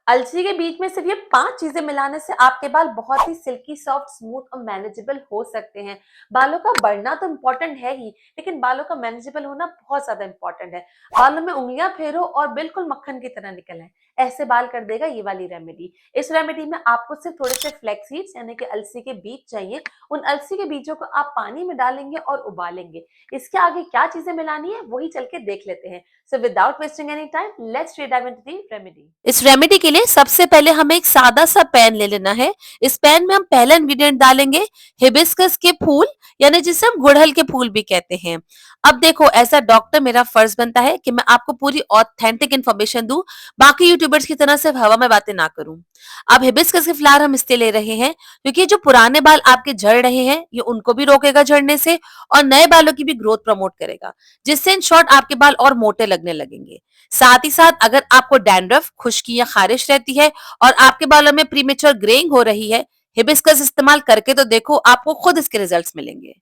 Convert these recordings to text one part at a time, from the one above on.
अलसी के बीज में सिर्फ ये 5 चीजें मिलाने से आपके बाल बहुत ही सिल्की, सॉफ्ट, स्मूथ और मैनेजेबल हो सकते हैं। बालों का बढ़ना तो इम्पोर्टेंट है ही, लेकिन बालों का मैनेजेबल होना बहुत ज्यादा इम्पोर्टेंट है। बालों में उंगलियां फेरो और बिल्कुल मक्खन की तरह निकल आए, ऐसे बाल कर देगा ये वाली रेमेडी। इस रेमेडी में आपको सिर्फ थोड़े से फ्लैक्स सीड्स यानी कि अलसी के बीज चाहिए। उन अलसी के बीजों को आप पानी में डालेंगे और उबालेंगे। इसके आगे क्या चीजें मिलानी है वही चल के देख लेते हैं। So without wasting any time, let's dive into the remedy. इस रेमेडी के लिए सबसे पहले हमें एक सादा सा पैन ले लेना है। इस पैन में हम पहला इंग्रेडिएंट डालेंगे हिबिस्कस के फूल, यानी जिसे हम गुड़हल के फूल भी कहते हैं। अब देखो, ऐसा डॉक्टर मेरा फर्ज बनता है कि मैं आपको पूरी ऑथेंटिक इन्फॉर्मेशन दूं, बाकी यूट्यूबर्स की तरह सिर्फ हवा में बातें ना करूं। अब हिबिस्कस के फ्लावर हम इसलिए ले रहे हैं क्योंकि जो पुराने बाल आपके झड़ रहे हैं ये उनको भी रोकेगा झड़ने से, और नए बालों की भी ग्रोथ प्रमोट करेगा, जिससे इन शॉर्ट आपके बाल और मोटे लगने लगेंगे। साथ ही साथ अगर आपको डैंड्रफ, खुश्की या खारिश रहती है और आपके बालों में प्रीमेच्योर ग्रेइंग हो रही है, हिबिस्कस इस्तेमाल करके तो देखो, आपको खुद इसके रिजल्ट्स मिलेंगे।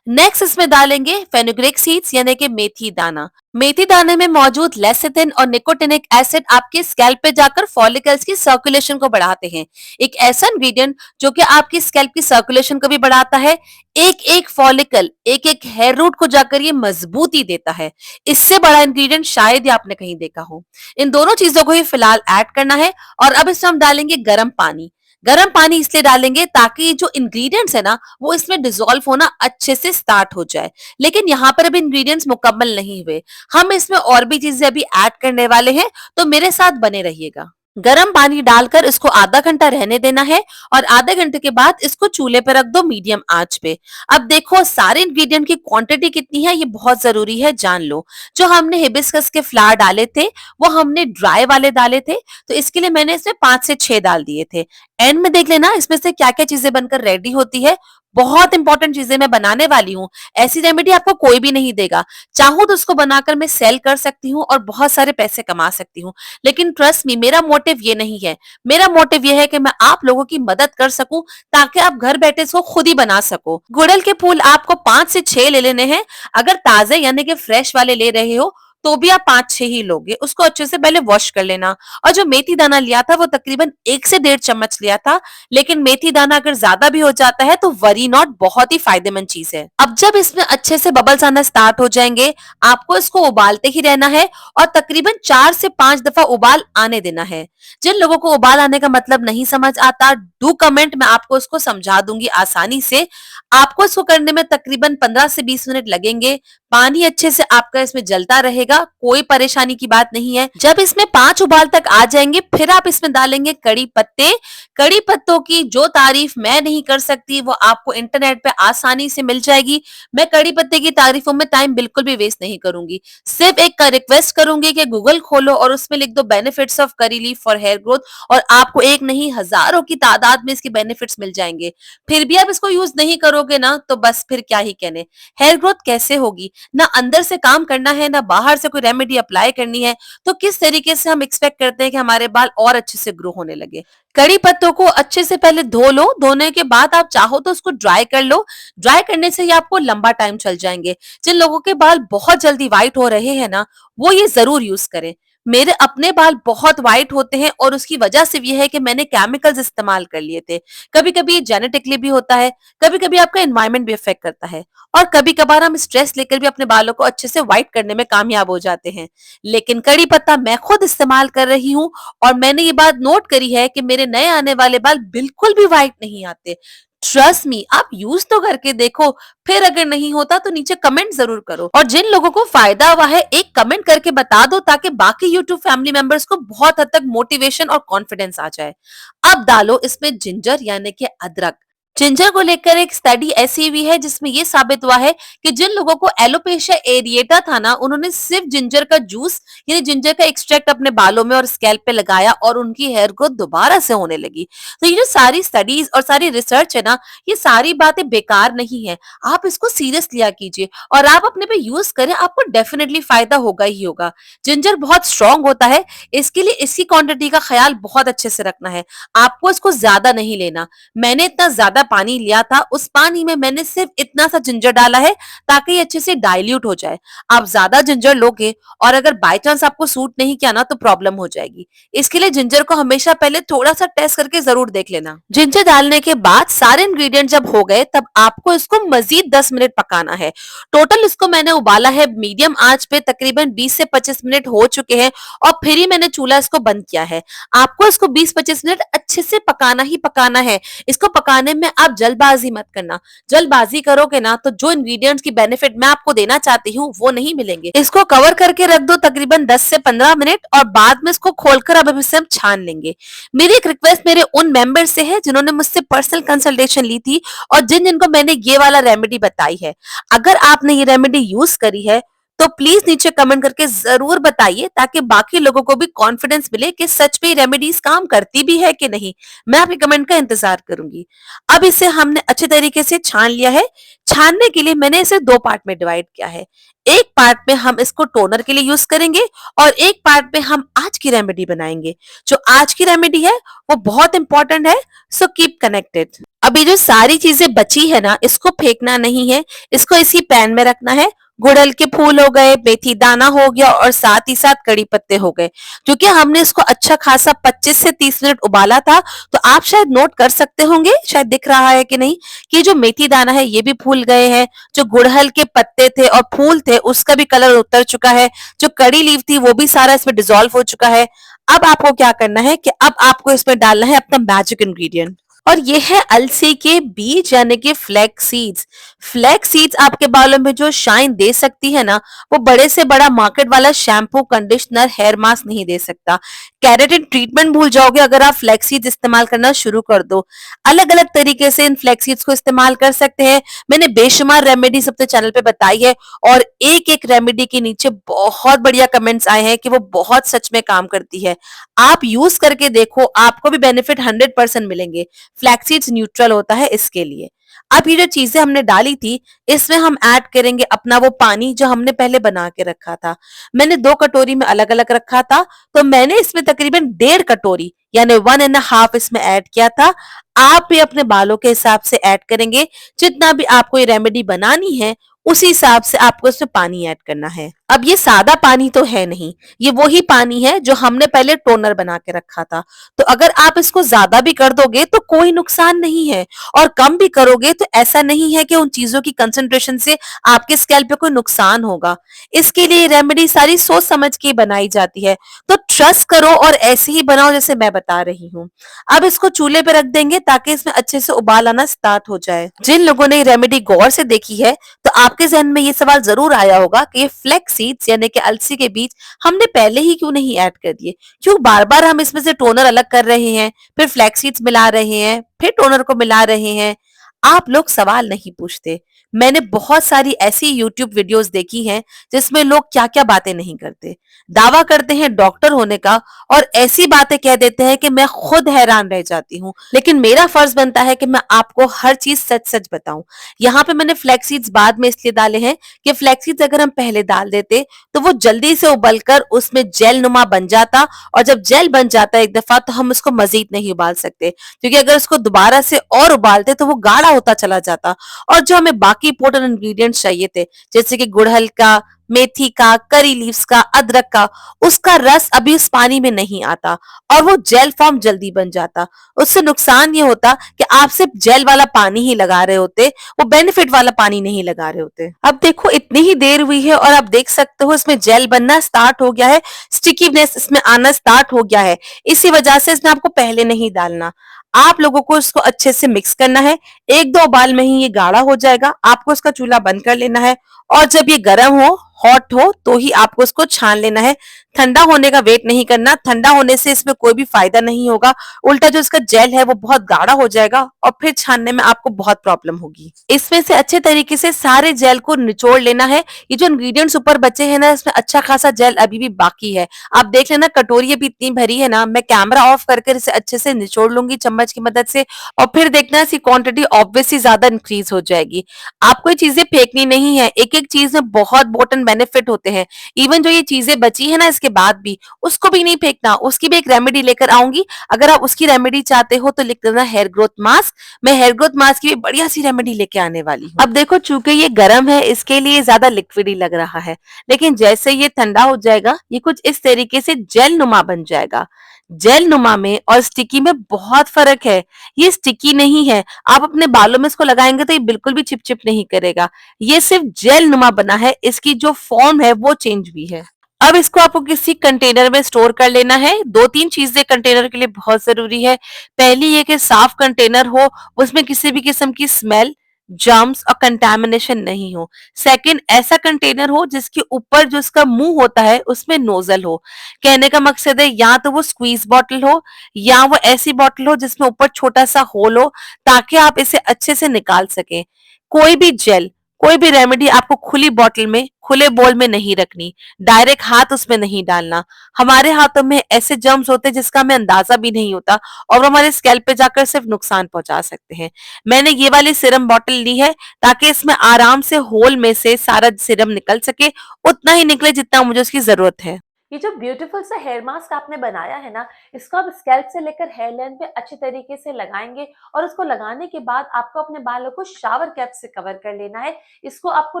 नेक्स्ट इसमें डालेंगे फेनुग्रीक सीड्स, यानी कि मेथी दाना। मेथी दाने में मौजूद लेसिथिन और निकोटिनिक एसिड आपके स्कैल्प पे जाकर फॉलिकल्स की सर्कुलेशन को बढ़ाते हैं। एक ऐसा इंग्रेडिएंट जो कि आपकी स्कैल्प की सर्कुलेशन को भी बढ़ाता है। एक एक फॉलिकल, एक एक हेयर रूट को जाकर ये मजबूती देता है। इससे बड़ा इंग्रेडिएंट शायद ही आपने कहीं देखा हो। इन दोनों चीजों को ही फिलहाल ऐड करना है, और अब इसमें हम डालेंगे गर्म पानी। गर्म पानी इसलिए डालेंगे ताकि जो इंग्रेडिएंट्स है ना, वो इसमें डिसॉल्व होना अच्छे से स्टार्ट हो जाए। लेकिन यहाँ पर अभी इंग्रेडिएंट्स मुकम्मल नहीं हुए, हम इसमें और भी चीजें अभी ऐड करने वाले हैं, तो मेरे साथ बने रहिएगा। गर्म पानी डालकर इसको आधा घंटा रहने देना है, और आधे घंटे के बाद इसको चूल्हे पर रख दो मीडियम आंच पे। अब देखो, सारे इंग्रेडिएंट की क्वांटिटी कितनी है ये बहुत जरूरी है, जान लो। जो हमने हिबिस्कस के फ्लावर डाले थे वो हमने ड्राई वाले डाले थे, तो इसके लिए मैंने इसमें 5 से 6 डाल दिए थे। एंड में देख लेना इसमें से क्या क्या चीजें बनकर रेडी होती है। बहुत इंपॉर्टेंट चीजें मैं बनाने वाली हूँ, ऐसी रेमेडी आपको कोई भी नहीं देगा। चाहूं तो उसको बनाकर मैं सेल कर सकती हूँ और बहुत सारे पैसे कमा सकती हूँ, लेकिन ट्रस्ट मी, मेरा मोटिव ये नहीं है। मेरा मोटिव ये है कि मैं आप लोगों की मदद कर सकूं, ताकि आप घर बैठे इसको खुद ही बना सको। गुड़हल के फूल आपको 5 से 6 ले लेने हैं। अगर ताजे यानी कि फ्रेश वाले ले रहे हो तो भी आप 5-6 ही लोगे। उसको अच्छे से पहले वॉश कर लेना। और जो मेथी दाना लिया था वो तकरीबन 1 से 1.5 चम्मच लिया था, लेकिन मेथी दाना अगर ज्यादा भी हो जाता है तो वरी नॉट, बहुत ही फायदेमंद चीज है। अब जब इसमें अच्छे से बबल्स आना स्टार्ट हो जाएंगे, आपको इसको उबालते ही रहना है, और तकरीबन 4 से 5 दफा उबाल आने देना है। जिन लोगों को उबाल आने का मतलब नहीं समझ आता, डू कमेंट, मैं आपको इसको समझा दूंगी आसानी से। आपको इसको करने में तकरीबन 15 से 20 मिनट लगेंगे। पानी अच्छे से आपका इसमें जलता रहेगा, कोई परेशानी की बात नहीं है। जब इसमें 5 उबाल तक आ जाएंगे, फिर आप इसमें डालेंगे कड़ी पत्ते। कड़ी पत्तों की जो तारीफ मैं नहीं कर सकती वो आपको इंटरनेट पे आसानी से मिल जाएगी। मैं कड़ी पत्ते की तारीफों में टाइम बिल्कुल भी वेस्ट नहीं करूंगी। सिर्फ एक रिक्वेस्ट करूंगी कि गूगल खोलो और उसमें लिख दो benefits of curry leaf for hair growth, और आपको एक नहीं हजारों की तादाद में इसके बेनिफिट्स मिल जाएंगे। फिर भी आप इसको यूज नहीं करोगे ना, तो बस फिर क्या ही कहने। हेयर ग्रोथ कैसे होगी? ना अंदर से काम करना है, ना बाहर से कोई रेमेडी अप्लाई करनी है, तो किस तरीके से हम एक्सपेक्ट करते हैं कि हमारे बाल और अच्छे से ग्रो होने लगे। कड़ी पत्तों को अच्छे से पहले धो लो। धोने के बाद आप चाहो तो उसको ड्राई कर लो। ड्राई करने से ही आपको लंबा टाइम चल जाएंगे। जिन लोगों के बाल बहुत जल्दी व्हाइट हो रहे हैं ना, वो ये जरूर यूज करें। मेरे अपने बाल बहुत व्हाइट होते हैं, और उसकी वजह सिर्फ ये है कि मैंने केमिकल्स इस्तेमाल कर लिए थे। कभी कभी जेनेटिकली भी होता है, कभी कभी आपका एनवायरमेंट भी इफेक्ट करता है, और कभी कभार हम स्ट्रेस लेकर भी अपने बालों को अच्छे से व्हाइट करने में कामयाब हो जाते हैं। लेकिन कड़ी पत्ता मैं खुद इस्तेमाल कर रही हूँ, और मैंने ये बात नोट करी है कि मेरे नए आने वाले बाल बिल्कुल भी व्हाइट नहीं आते। ट्रस्ट मी, आप यूज तो करके देखो, फिर अगर नहीं होता तो नीचे कमेंट जरूर करो। और जिन लोगों को फायदा हुआ है, एक कमेंट करके बता दो, ताकि बाकी यूट्यूब फैमिली मेंबर्स को बहुत हद तक मोटिवेशन और कॉन्फिडेंस आ जाए। अब डालो इसमें जिंजर, यानी कि अदरक। जिंजर को लेकर एक स्टडी ऐसी हुई है जिसमें यह साबित हुआ है कि जिन लोगों को एलोपेशिया एरिएटा था ना, उन्होंने सिर्फ जिंजर का जूस यानी जिंजर का एक्सट्रैक्ट अपने बालों में और स्कैल्प पे लगाया, और उनकी हेयर ग्रोथ दोबारा से होने लगी। तो ये जो सारी स्टडीज और सारी रिसर्च है ना, ये सारी बातें बेकार नहीं है। आप इसको सीरियस लिया कीजिए और आप अपने पे यूज करें, आपको डेफिनेटली फायदा होगा ही होगा। जिंजर बहुत स्ट्रांग होता है, इसके लिए इसकी क्वांटिटी का ख्याल बहुत अच्छे से रखना है। आपको इसको ज्यादा नहीं लेना। मैंने इतना ज्यादा सारा पानी लिया था, उस पानी में मैंने सिर्फ इतना सा जिंजर डाला है ताकि ये अच्छे से डाइल्यूट हो जाए। आप ज्यादा जिंजर लोगे और अगर बाय चांस आपको सूट नहीं किया ना तो प्रॉब्लम हो जाएगी। इसके लिए जिंजर को हमेशा पहले थोड़ा सा टेस्ट करके जरूर देख लेना। जिंजर डालने के बाद सारे इंग्रेडिएंट जब हो गए तब आपको इसको मजीद 10 मिनट पकाना है। टोटल इसको मैंने उबाला है मीडियम आंच पे, तकरीबन 20 से 25 मिनट हो चुके हैं और फिर ही मैंने चूल्हा इसको बंद किया है। आपको इसको 20-25 मिनट अच्छे से पकाना ही पकाना है। इसको पकाने में आप जल्दबाजी मत करना। जल्दबाजी करोगे ना तो जो इंग्रेडिएंट्स की बेनिफिट मैं आपको देना चाहती हूँ वो नहीं मिलेंगे। इसको कवर करके रख दो तकरीबन 10 से 15 मिनट और बाद में इसको खोलकर अब इसे हम छान लेंगे। मेरी एक रिक्वेस्ट मेरे उन मेंबर से है जिन्होंने मुझसे पर्सनल कंसल्टेशन ली थी और जिनको मैंने ये वाला रेमेडी बताई है। अगर आपने ये रेमेडी यूज करी है तो प्लीज नीचे कमेंट करके जरूर बताइए ताकि बाकी लोगों को भी कॉन्फिडेंस मिले कि सच में रेमेडीज काम करती भी है कि नहीं। मैं आपके कमेंट का इंतजार करूंगी। अब इसे हमने अच्छे तरीके से छान लिया है। छानने के लिए मैंने इसे 2 पार्ट में डिवाइड किया है। एक पार्ट में हम इसको टोनर के लिए यूज करेंगे और एक पार्ट में हम आज की रेमेडी बनाएंगे। जो आज की रेमेडी है वो बहुत इंपॉर्टेंट है, सो कीप कनेक्टेड। अभी जो सारी चीजें बची है ना, इसको फेंकना नहीं है, इसको इसी पैन में रखना है। गुड़हल के फूल हो गए, मेथी दाना हो गया और साथ ही साथ कड़ी पत्ते हो गए। क्योंकि हमने इसको अच्छा खासा 25 से 30 मिनट उबाला था तो आप शायद नोट कर सकते होंगे, शायद दिख रहा है कि नहीं, कि जो मेथी दाना है ये भी फूल गए हैं, जो गुड़हल के पत्ते थे और फूल थे उसका भी कलर उतर चुका है, जो कड़ी लीफ थी वो भी सारा इसमें डिसॉल्व हो चुका है। अब आपको क्या करना है कि अब आपको इसमें डालना है अपना मैजिक इंग्रेडिएंट और ये है अलसी के बीज यानी कि फ्लैक्स सीड्स। फ्लैक्स सीड्स आपके बालों में जो शाइन दे सकती है ना, वो बड़े से बड़ा मार्केट वाला शैम्पू, कंडीशनर, हेयर मास्क नहीं दे सकता। केराटिन ट्रीटमेंट भूल जाओगे अगर आप फ्लैक्स सीड्स इस्तेमाल करना शुरू कर दो। अलग अलग तरीके से इन फ्लैक्स सीड्स को इस्तेमाल कर सकते हैं। मैंने बेशुमार रेमेडीज अपने चैनल पे बताई है और एक एक रेमेडी के नीचे बहुत बढ़िया कमेंट्स आए हैं कि वो बहुत सच में काम करती है। आप यूज करके देखो, आपको भी बेनिफिट 100% मिलेंगे। फ्लैक्सीड्स न्यूट्रल होता है इसके लिए। अब ये जो चीजें हमने डाली थी इसमें हम ऐड करेंगे अपना वो पानी जो हमने पहले बना के रखा था। मैंने 2 कटोरी में अलग अलग रखा था तो मैंने इसमें तकरीबन 1.5 कटोरी यानी 1.5 इसमें ऐड किया था। आप भी अपने बालों के हिसाब से ऐड करेंगे। जितना भी आपको ये रेमेडी बनानी है उसी हिसाब से आपको इसमें पानी ऐड करना है। अब ये सादा पानी तो है नहीं, ये वही पानी है जो हमने पहले टोनर बना के रखा था। तो अगर आप इसको ज्यादा भी कर दोगे तो कोई नुकसान नहीं है और कम भी करोगे तो ऐसा नहीं है कि उन चीजों की कंसंट्रेशन से आपके स्कैल्प पे कोई नुकसान होगा। इसके लिए रेमेडी सारी सोच समझ के बनाई जाती है, तो ट्रस्ट करो और ऐसे ही बनाओ जैसे मैं बता रही हूँ। अब इसको चूल्हे पे रख देंगे ताकि इसमें अच्छे से उबाल आना स्टार्ट हो जाए। जिन लोगों ने रेमेडी गौर से देखी है तो आपके जहन में ये सवाल जरूर आया होगा कि ये फ्लैक्स सीड्स यानी कि अलसी के बीज हमने पहले ही क्यों नहीं ऐड कर दिए, क्यों बार बार हम इसमें से टोनर अलग कर रहे हैं, फिर फ्लैक्स सीड्स मिला रहे हैं, फिर टोनर को मिला रहे हैं। आप लोग सवाल नहीं पूछते। मैंने बहुत सारी ऐसी यूट्यूब वीडियोस देखी हैं जिसमें लोग क्या क्या बातें नहीं करते, दावा करते हैं डॉक्टर होने का और ऐसी बातें कह देते हैं कि मैं खुद हैरान रह जाती हूँ। लेकिन मेरा फर्ज बनता है कि मैं आपको हर चीज सच सच बताऊं। यहाँ पे मैंने फ्लैक्स सीड्स बाद में इसलिए डाले हैं कि फ्लैक्स सीड्स अगर हम पहले डाल देते तो वो जल्दी से उबलकर उसमें जेल नुमा बन जाता और जब जेल बन जाता है एक दफा तो हम उसको मजीद नहीं उबाल सकते, क्योंकि अगर उसको दोबारा से और उबालते तो वो गाढ़ा होता चला जाता और जो हमें बाकी इंपॉर्टेंट इंग्रेडिएंट्स चाहिए थे जैसे कि गुड़हल का, मेथी का, करी लीव्स का, अदरक का, उसका रस अभी उस पानी में नहीं आता और वो जेल फॉर्म जल्दी बन जाता। उससे नुकसान ये होता कि आप सिर्फ जेल वाला पानी ही लगा रहे होते, वो बेनिफिट वाला पानी नहीं लगा रहे होते। अब देखो इतनी ही देर हुई है और आप देख सकते हो इसमें जेल बनना स्टार्ट हो गया है, स्टिकीनेस इसमें आना स्टार्ट हो गया है। इसी वजह से इसमें आपको पहले नहीं डालना। आप लोगों को इसको अच्छे से मिक्स करना है। 1-2 उबाल में ही ये गाढ़ा हो जाएगा। आपको इसका चूल्हा बंद कर लेना है और जब ये गर्म हो, हॉट हो तो ही आपको इसको छान लेना है। ठंडा होने का वेट नहीं करना, ठंडा होने से इसमें कोई भी फायदा नहीं होगा, उल्टा जो इसका जेल है वो बहुत गाढ़ा हो जाएगा और फिर छानने में आपको बहुत प्रॉब्लम होगी। इसमें से अच्छे तरीके से सारे जेल को निचोड़ लेना है। ये जो इंग्रेडिएंट्स ऊपर बचे हैं ना इसमें अच्छा खासा जेल अभी भी बाकी है। आप देख लेना कटोरी अभी इतनी भरी है ना, मैं कैमरा ऑफ करके इसे अच्छे से निचोड़ लूंगी चम्मच की मदद से और फिर देखना इसकी क्वांटिटी ऑब्वियसली ज्यादा इंक्रीज हो जाएगी। आपको ये चीजें फेंकनी नहीं है, एक एक चीज में बहुत इंपॉर्टेंट बेनिफिट होते हैं। इवन जो ये चीजें बची है ना के बाद भी उसको भी नहीं फेंकना, उसकी भी एक रेमेडी लेकर आऊंगी। अगर आप उसकी रेमेडी चाहते हो तो लिख देना हेयर ग्रोथ मास्क। मैं हेयर ग्रोथ मास्क की भी बढ़िया सी रेमेडी लेके आने वाली हूँ। अब देखो चूंकि ये गर्म है इसके लिए ज्यादा लिक्विड ही लग रहा है, लेकिन जैसे ये ठंडा हो जाएगा ये कुछ इस तरीके से जेल नुमा बन जाएगा। जेल नुमा में और स्टिकी में बहुत फर्क है। ये स्टिकी नहीं है, आप अपने बालों में इसको लगाएंगे तो ये बिल्कुल भी चिपचिप नहीं करेगा। ये सिर्फ जेल नुमा बना है, इसकी जो फॉर्म है वो चेंज हुई है। अब इसको आपको किसी कंटेनर में स्टोर कर लेना है। दो तीन चीजें कंटेनर के लिए बहुत जरूरी है। पहली ये कि साफ कंटेनर हो, उसमें किसी भी किस्म की स्मेल, जर्म्स और कंटामिनेशन नहीं हो। सेकंड, ऐसा कंटेनर हो जिसके ऊपर जो इसका मुंह होता है उसमें नोजल हो। कहने का मकसद है या तो वो स्क्वीज बॉटल हो या वो ऐसी बॉटल हो जिसमें ऊपर छोटा सा होल हो, ताकि आप इसे अच्छे से निकाल सकें। कोई भी जेल, कोई भी रेमेडी आपको खुली बॉटल में, खुले बोल में नहीं रखनी। डायरेक्ट हाथ उसमें नहीं डालना। हमारे हाथों में ऐसे जर्म्स होते हैं जिसका हमें अंदाजा भी नहीं होता और वो हमारे स्कैल्प पे जाकर सिर्फ नुकसान पहुंचा सकते हैं। मैंने ये वाली सीरम बॉटल ली है ताकि इसमें आराम से होल में से सारा सीरम निकल सके, उतना ही निकले जितना मुझे उसकी जरूरत है। ये जो ब्यूटीफुल सा हेयर मास्क आपने बनाया है ना, इसको आप स्कैल्प से लेकर हेयर लेंथ पे अच्छे तरीके से लगाएंगे और उसको लगाने के बाद आपको अपने बालों को शावर कैप से कवर कर लेना है। इसको आपको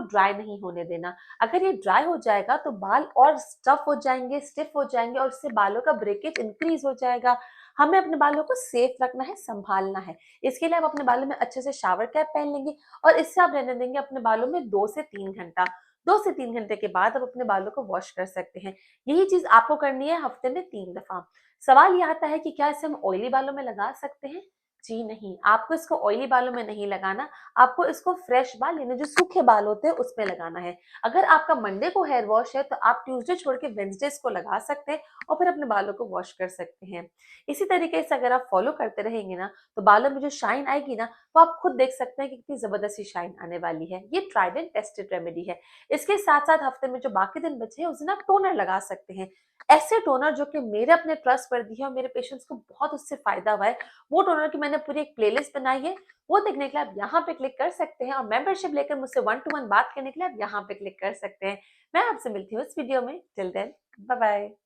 ड्राई नहीं होने देना। अगर ये ड्राई हो जाएगा तो बाल और स्टफ हो जाएंगे, स्टिफ हो जाएंगे और इससे बालों का ब्रेकेज इंक्रीज हो जाएगा। हमें अपने बालों को सेफ रखना है, संभालना है। इसके लिए आप अपने बालों में अच्छे से शावर कैप पहन लेंगे और इससे आप रहने देंगे अपने बालों में 2 से 3 घंटा। 2 से 3 घंटे के बाद आप अपने बालों को वॉश कर सकते हैं। यही चीज आपको करनी है हफ्ते में 3 दफा। सवाल ये आता है कि क्या इसे हम ऑयली बालों में लगा सकते हैं? जी नहीं, आपको इसको ऑयली बालों में नहीं लगाना। आपको इसको फ्रेश बाल यानी जो सूखे बाल होते हैं उसमें लगाना है। अगर आपका मंडे को हेयर वॉश है तो आप ट्यूसडे छोड़ के वेंसडे इसको लगा सकते हैं और फिर अपने बालों को वॉश कर सकते हैं। इसी तरीके से अगर आप फॉलो करते रहेंगे ना तो बालों में जो शाइन आएगी ना वो आप खुद देख सकते हैं कि कितनी जबरदस्ती शाइन आने वाली है। ये ट्राइड एंड टेस्टेड रेमेडी है। इसके साथ साथ हफ्ते में जो बाकी दिन बचे हैं उस दिन आप टोनर लगा सकते हैं। ऐसे टोनर जो कि मेरे अपने ट्रस्ट पर दी है और मेरे पेशेंट्स को बहुत उससे फायदा हुआ है, वो टोनर की मैंने पूरी एक प्लेलिस्ट बनाई है। वो देखने के लिए आप यहाँ पे क्लिक कर सकते हैं और मेंबरशिप लेकर मुझसे 1 to 1 बात करने के लिए आप यहाँ पे क्लिक कर सकते हैं। मैं आपसे मिलती हूँ इस वीडियो में। Till then, bye bye.